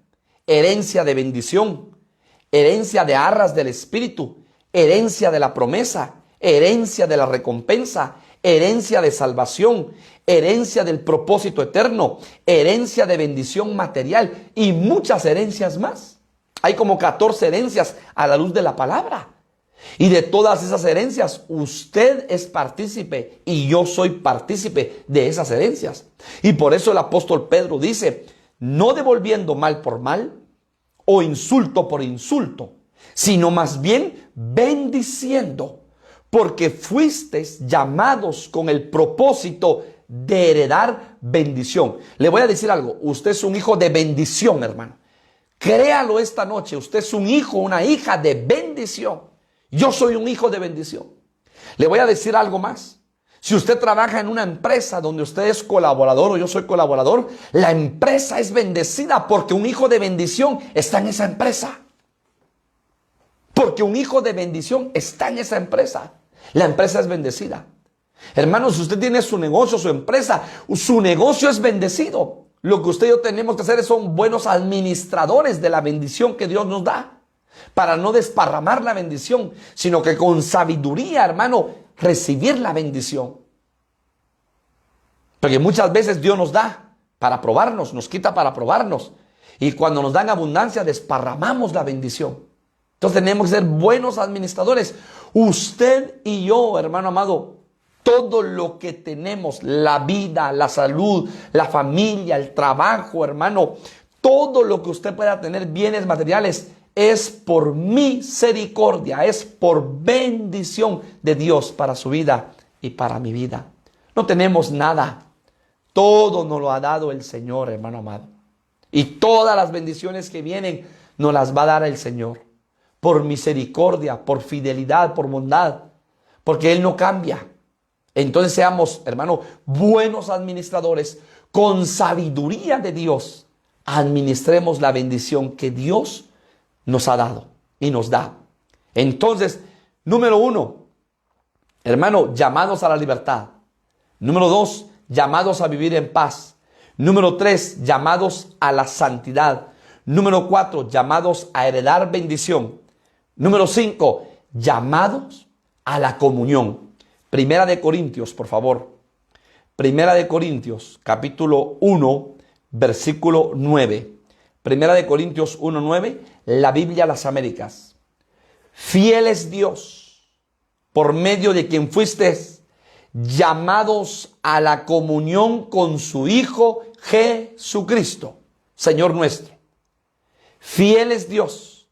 herencia de bendición, herencia de arras del Espíritu, herencia de la promesa, herencia de la recompensa, herencia de salvación, herencia del propósito eterno, herencia de bendición material y muchas herencias más. Hay como 14 herencias a la luz de la palabra. Y de todas esas herencias, usted es partícipe y yo soy partícipe de esas herencias. Y por eso el apóstol Pedro dice, no devolviendo mal por mal o insulto por insulto, sino más bien bendiciendo, porque fuisteis llamados con el propósito de heredar bendición. Le voy a decir algo, usted es un hijo de bendición, hermano. Créalo esta noche, usted es un hijo, una hija de bendición. Yo soy un hijo de bendición. Le voy a decir algo más. Si usted trabaja en una empresa donde usted es colaborador o yo soy colaborador, la empresa es bendecida porque un hijo de bendición está en esa empresa. Porque un hijo de bendición está en esa empresa. La empresa es bendecida. Hermanos, si usted tiene su negocio, su empresa, su negocio es bendecido. Lo que usted y yo tenemos que hacer son buenos administradores de la bendición que Dios nos da. Para no desparramar la bendición, sino que con sabiduría, hermano, recibir la bendición. Porque muchas veces Dios nos da para probarnos, nos quita para probarnos. Y cuando nos dan abundancia, desparramamos la bendición. Entonces tenemos que ser buenos administradores. Usted y yo, hermano amado, todo lo que tenemos, la vida, la salud, la familia, el trabajo, hermano, todo lo que usted pueda tener, bienes materiales, es por misericordia, es por bendición de Dios para su vida y para mi vida. No tenemos nada. Todo nos lo ha dado el Señor, hermano amado. Y todas las bendiciones que vienen nos las va a dar el Señor. Por misericordia, por fidelidad, por bondad. Porque Él no cambia. Entonces seamos, hermano, buenos administradores. Con sabiduría de Dios, administremos la bendición que Dios nos ha dado y nos da. Entonces, número 1, hermano, llamados a la libertad. Número 2, llamados a vivir en paz. Número 3, llamados a la santidad. Número 4, llamados a heredar bendición. Número 5, llamados a la comunión. Primera de Corintios, por favor. Primera de Corintios, capítulo 1, versículo 9. Primera de Corintios 1:9, la Biblia Las Américas. Fiel es Dios, por medio de quien fuisteis llamados a la comunión con su Hijo Jesucristo, Señor nuestro. Fiel es Dios,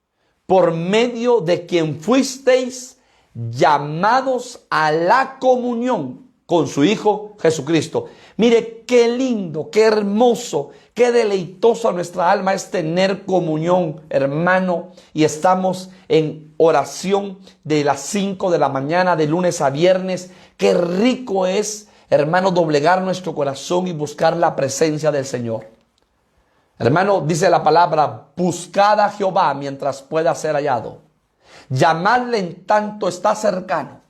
por medio de quien fuisteis llamados a la comunión con su Hijo Jesucristo. Mire qué lindo, qué hermoso, qué deleitoso a nuestra alma es tener comunión, hermano. Y estamos en oración de las 5 de la mañana, de lunes a viernes. Qué rico es, hermano, doblegar nuestro corazón y buscar la presencia del Señor. Hermano, dice la palabra, buscad a Jehová mientras pueda ser hallado. Llamadle en tanto está cercano.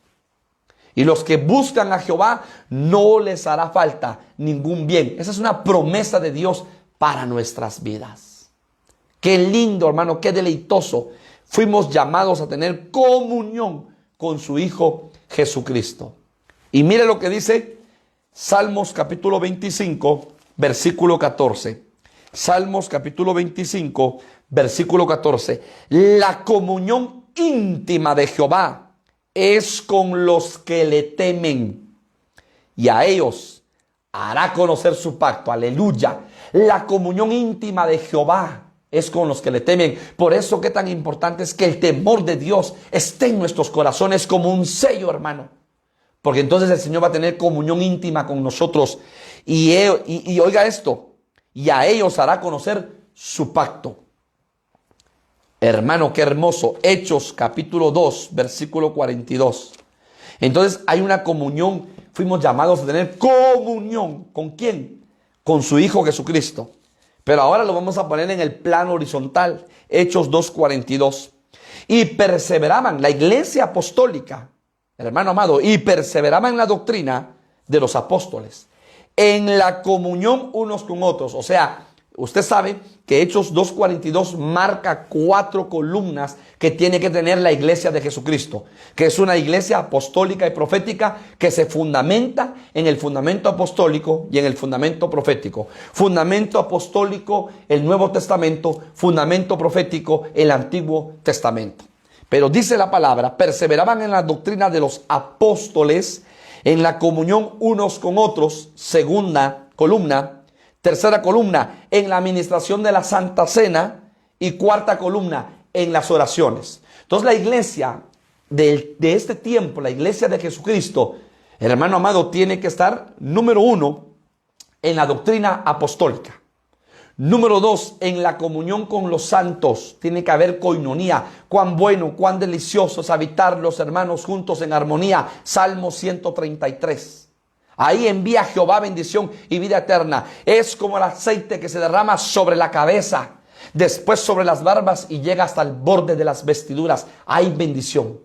Y los que buscan a Jehová no les hará falta ningún bien. Esa es una promesa de Dios para nuestras vidas. Qué lindo, hermano, qué deleitoso. Fuimos llamados a tener comunión con su Hijo Jesucristo. Y mire lo que dice Salmos capítulo 25, versículo 14. Salmos capítulo 25, versículo 14. La comunión íntima de Jehová es con los que le temen, y a ellos hará conocer su pacto. Aleluya. La comunión íntima de Jehová es con los que le temen. Por eso qué tan importante es que el temor de Dios esté en nuestros corazones como un sello, hermano. Porque entonces el Señor va a tener comunión íntima con nosotros. Y oiga esto, y a ellos hará conocer su pacto. Hermano, qué hermoso. Hechos capítulo 2, versículo 42. Entonces hay una comunión. Fuimos llamados a tener comunión. ¿Con quién? Con su Hijo Jesucristo. Pero ahora lo vamos a poner en el plano horizontal. Hechos 2, 42. Y perseveraban, la iglesia apostólica, hermano amado, y perseveraban en la doctrina de los apóstoles, en la comunión unos con otros. O sea, usted sabe que Hechos 2.42 marca 4 columnas que tiene que tener la iglesia de Jesucristo, que es una iglesia apostólica y profética que se fundamenta en el fundamento apostólico y en el fundamento profético. Fundamento apostólico, el Nuevo Testamento; fundamento profético, el Antiguo Testamento. Pero dice la palabra, perseveraban en la doctrina de los apóstoles, en la comunión unos con otros, segunda columna. Tercera columna, en la administración de la Santa Cena. Y cuarta columna, en las oraciones. Entonces la iglesia de este tiempo, la iglesia de Jesucristo, el hermano amado, tiene que estar, número 1, en la doctrina apostólica. Número 2, en la comunión con los santos. Tiene que haber coinonía. Cuán bueno, cuán delicioso es habitar los hermanos juntos en armonía. Salmo 133. Ahí envía Jehová bendición y vida eterna. Es como el aceite que se derrama sobre la cabeza, después sobre las barbas y llega hasta el borde de las vestiduras. Hay bendición.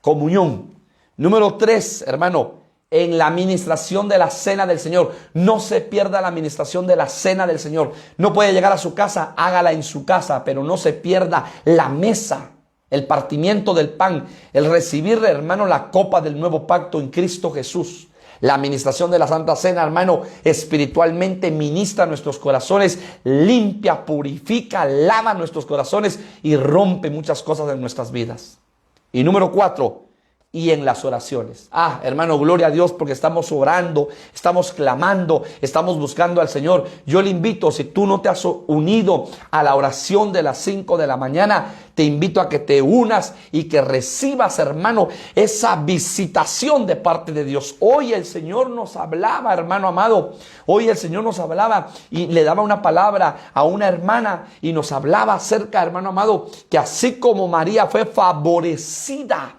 Comunión. Número 3, hermano, en la administración de la cena del Señor. No se pierda la administración de la cena del Señor. No puede llegar a su casa, hágala en su casa, pero no se pierda la mesa, el partimiento del pan, el recibir, hermano, la copa del nuevo pacto en Cristo Jesús. La administración de la Santa Cena, hermano, espiritualmente ministra nuestros corazones, limpia, purifica, lava nuestros corazones y rompe muchas cosas en nuestras vidas. Y número 4, y en las oraciones. Hermano, gloria a Dios, porque estamos orando, estamos clamando, estamos buscando al Señor. Yo le invito, si tú no te has unido a la oración de las 5 de la mañana, te invito a que te unas y que recibas, hermano, esa visitación de parte de Dios. Hoy el Señor nos hablaba, hermano amado. Hoy el Señor nos hablaba y le daba una palabra a una hermana y nos hablaba acerca, hermano amado, que así como María fue favorecida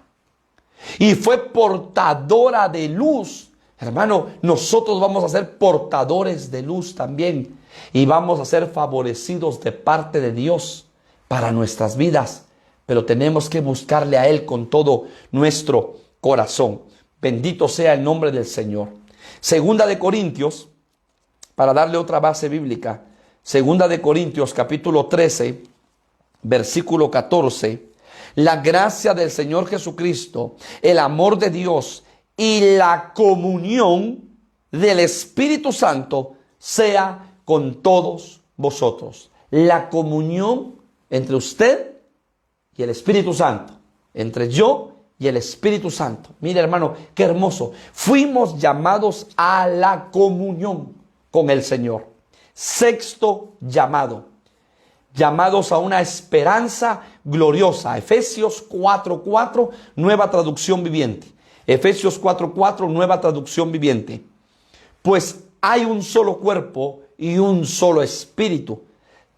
y fue portadora de luz, hermano, nosotros vamos a ser portadores de luz también. Y vamos a ser favorecidos de parte de Dios para nuestras vidas. Pero tenemos que buscarle a Él con todo nuestro corazón. Bendito sea el nombre del Señor. Segunda de Corintios, para darle otra base bíblica. Segunda de Corintios, capítulo 13, versículo 14. La gracia del Señor Jesucristo, el amor de Dios y la comunión del Espíritu Santo sea con todos vosotros. La comunión entre usted y el Espíritu Santo, entre yo y y el Espíritu Santo. Mire, hermano, qué hermoso. Fuimos llamados a la comunión con el Señor. Sexto llamado. Llamados a una esperanza gloriosa. Efesios 4:4, nueva traducción viviente. Efesios 4:4, nueva traducción viviente. Pues hay un solo cuerpo y un solo espíritu,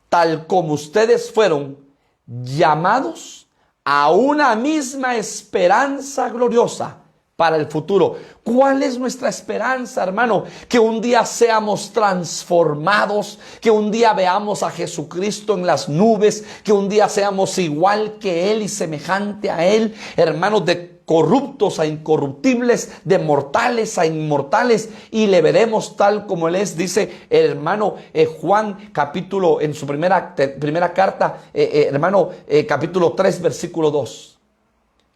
tal como ustedes fueron llamados a una misma esperanza gloriosa para el futuro. ¿Cuál es nuestra esperanza, hermano? Que un día seamos transformados, que un día veamos a Jesucristo en las nubes, que un día seamos igual que Él y semejante a Él, hermanos, de corruptos a incorruptibles, de mortales a inmortales, y le veremos tal como Él es. Dice el hermano Juan, capítulo, en su primera carta, capítulo 3, versículo 2.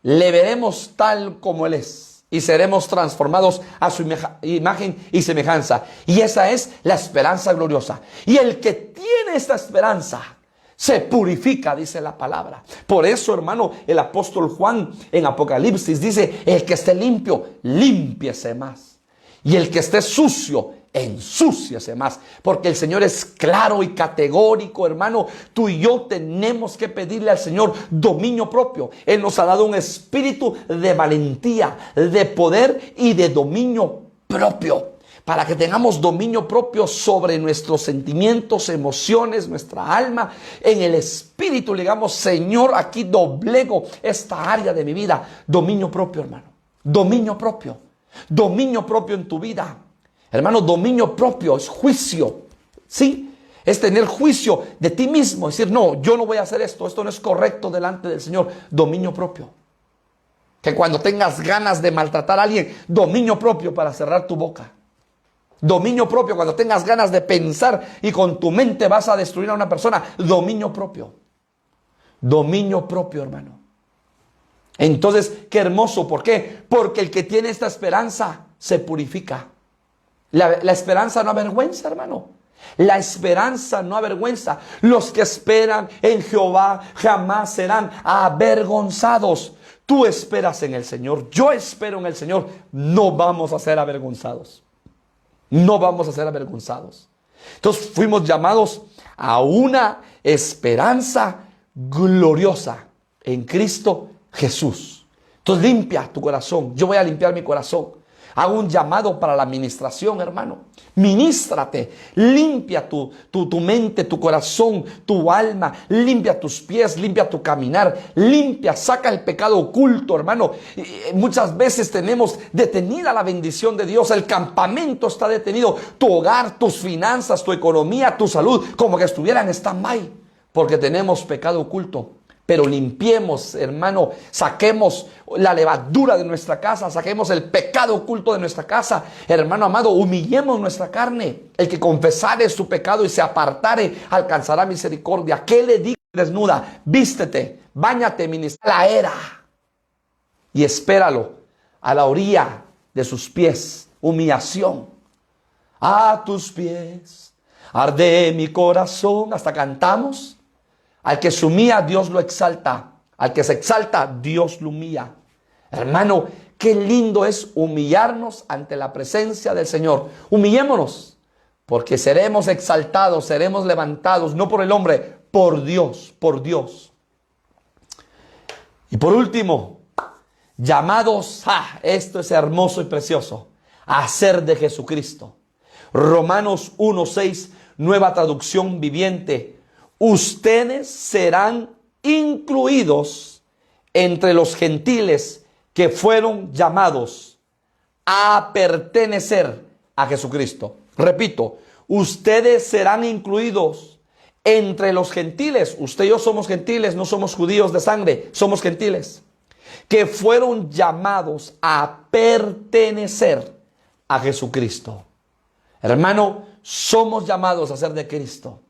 Le veremos tal como Él es, y seremos transformados a su imagen y semejanza. Y esa es la esperanza gloriosa. Y el que tiene esta esperanza se purifica, dice la palabra. Por eso, hermano, el apóstol Juan en Apocalipsis dice: el que esté limpio, límpiese más. Y el que esté sucio, ensúciese más. Porque el Señor es claro y categórico, hermano. Tú y yo tenemos que pedirle al Señor dominio propio. Él nos ha dado un espíritu de valentía, de poder y de dominio propio, para que tengamos dominio propio sobre nuestros sentimientos, emociones, nuestra alma. En el espíritu le digamos: Señor, aquí doblego esta área de mi vida. Dominio propio, hermano. Dominio propio. Dominio propio en tu vida. Hermano, dominio propio es juicio. ¿Sí? Es tener juicio de ti mismo. Decir: no, yo no voy a hacer esto. Esto no es correcto delante del Señor. Dominio propio. Que cuando tengas ganas de maltratar a alguien, dominio propio para cerrar tu boca. Dominio propio cuando tengas ganas de pensar y con tu mente vas a destruir a una persona. Dominio propio. Dominio propio, hermano. Entonces, qué hermoso. ¿Por qué? Porque el que tiene esta esperanza se purifica. La esperanza no avergüenza, hermano. La esperanza no avergüenza. Los que esperan en Jehová jamás serán avergonzados. Tú esperas en el Señor. Yo espero en el Señor. No vamos a ser avergonzados. No vamos a ser avergonzados. Entonces fuimos llamados a una esperanza gloriosa en Cristo Jesús. Entonces limpia tu corazón. Yo voy a limpiar mi corazón. Hago un llamado para la administración, hermano. Ministrate, limpia tu mente, tu corazón, tu alma, limpia tus pies, limpia tu caminar, limpia, saca el pecado oculto, hermano. Muchas veces tenemos detenida la bendición de Dios, el campamento está detenido, tu hogar, tus finanzas, tu economía, tu salud, como que estuvieran en stand-by, porque tenemos pecado oculto. Pero limpiemos, hermano, saquemos la levadura de nuestra casa, saquemos el pecado oculto de nuestra casa. Hermano amado, humillemos nuestra carne. El que confesare su pecado y se apartare, alcanzará misericordia. ¿Qué le digo? Desnuda, vístete, báñate, ministra la era. Y espéralo a la orilla de sus pies. Humillación. A tus pies arde mi corazón. Hasta cantamos. Al que se humilla, Dios lo exalta. Al que se exalta, Dios lo humilla. Hermano, qué lindo es humillarnos ante la presencia del Señor. Humillémonos, porque seremos exaltados, seremos levantados, no por el hombre, por Dios, por Dios. Y por último, llamados, esto es hermoso y precioso, a ser de Jesucristo. Romanos 1:6, nueva traducción viviente. Ustedes serán incluidos entre los gentiles que fueron llamados a pertenecer a Jesucristo. Repito, ustedes serán incluidos entre los gentiles. Usted y yo somos gentiles, no somos judíos de sangre, somos gentiles. Que fueron llamados a pertenecer a Jesucristo. Hermano, somos llamados a ser de Cristo.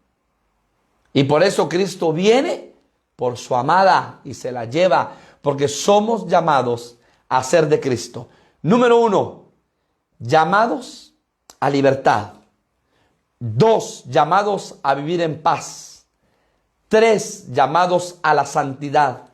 Y por eso Cristo viene por su amada y se la lleva, porque somos llamados a ser de Cristo. Número 1, llamados a libertad. 2, llamados a vivir en paz. 3, llamados a la santidad.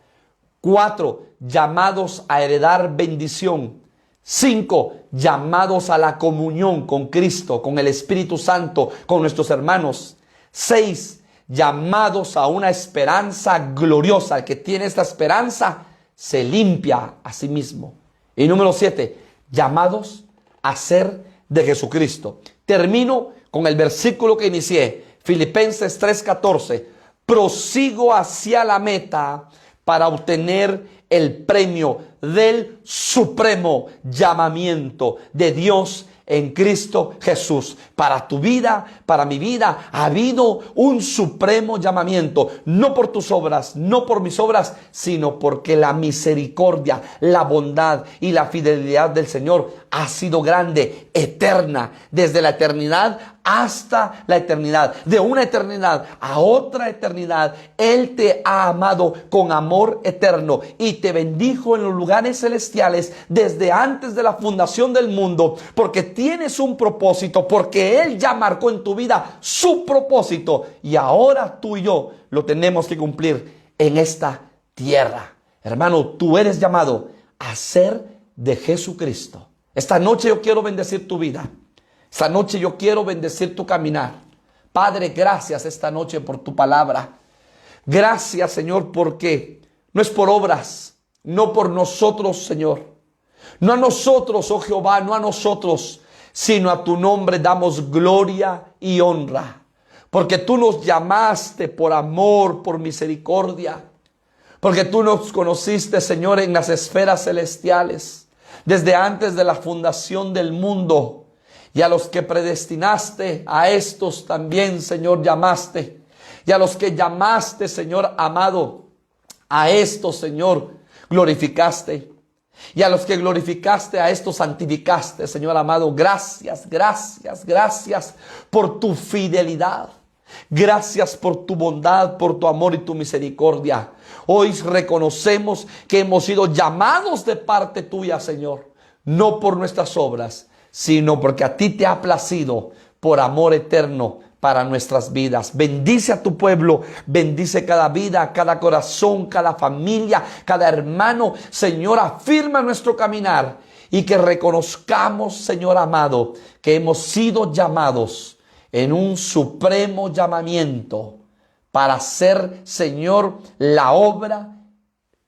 4, llamados a heredar bendición. 5, llamados a la comunión con Cristo, con el Espíritu Santo, con nuestros hermanos. 6, llamados a una esperanza gloriosa. El que tiene esta esperanza se limpia a sí mismo. Y número 7, llamados a ser de Jesucristo. Termino con el versículo que inicié, Filipenses 3:14. Prosigo hacia la meta para obtener el premio del supremo llamamiento de Dios en Cristo Jesús. Para tu vida, para mi vida, ha habido un supremo llamamiento, no por tus obras, no por mis obras, sino porque la misericordia, la bondad y la fidelidad del Señor ha sido grande, eterna, desde la eternidad hasta la eternidad. De una eternidad a otra eternidad, Él te ha amado con amor eterno y te bendijo en los lugares celestiales desde antes de la fundación del mundo, porque tienes un propósito, porque Él ya marcó en tu vida su propósito y ahora tú y yo lo tenemos que cumplir en esta tierra. Hermano, tú eres llamado a ser de Jesucristo. Esta noche yo quiero bendecir tu vida. Esta noche yo quiero bendecir tu caminar. Padre, gracias esta noche por tu palabra. Gracias, Señor, porque no es por obras, no por nosotros, Señor. No a nosotros, oh Jehová, no a nosotros, sino a tu nombre damos gloria y honra. Porque tú nos llamaste por amor, por misericordia. Porque tú nos conociste, Señor, en las esferas celestiales, desde antes de la fundación del mundo. Y a los que predestinaste, a estos también, Señor, llamaste. Y a los que llamaste, Señor amado, a estos, Señor, glorificaste. Y a los que glorificaste, a estos santificaste, Señor amado. Gracias, gracias, gracias por tu fidelidad. Gracias por tu bondad, por tu amor y tu misericordia. Hoy reconocemos que hemos sido llamados de parte tuya, Señor. No por nuestras obras, sino porque a ti te ha placido por amor eterno para nuestras vidas. Bendice a tu pueblo, bendice cada vida, cada corazón, cada familia, cada hermano. Señor, afirma nuestro caminar y que reconozcamos, Señor amado, que hemos sido llamados en un supremo llamamiento para hacer, Señor, la obra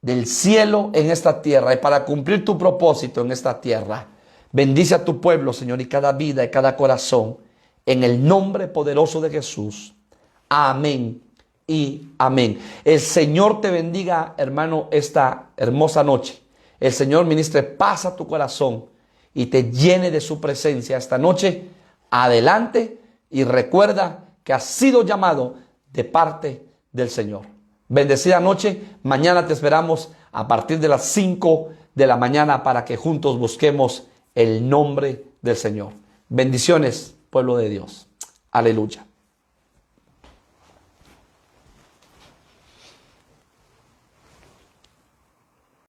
del cielo en esta tierra y para cumplir tu propósito en esta tierra. Bendice a tu pueblo, Señor, y cada vida y cada corazón, en el nombre poderoso de Jesús. Amén y amén. El Señor te bendiga, hermano, esta hermosa noche. El Señor ministre paz a tu corazón y te llene de su presencia esta noche. Adelante y recuerda que has sido llamado de parte del Señor. Bendecida noche. Mañana te esperamos a partir de las 5 de la mañana para que juntos busquemos el nombre del Señor. Bendiciones, pueblo de Dios. Aleluya.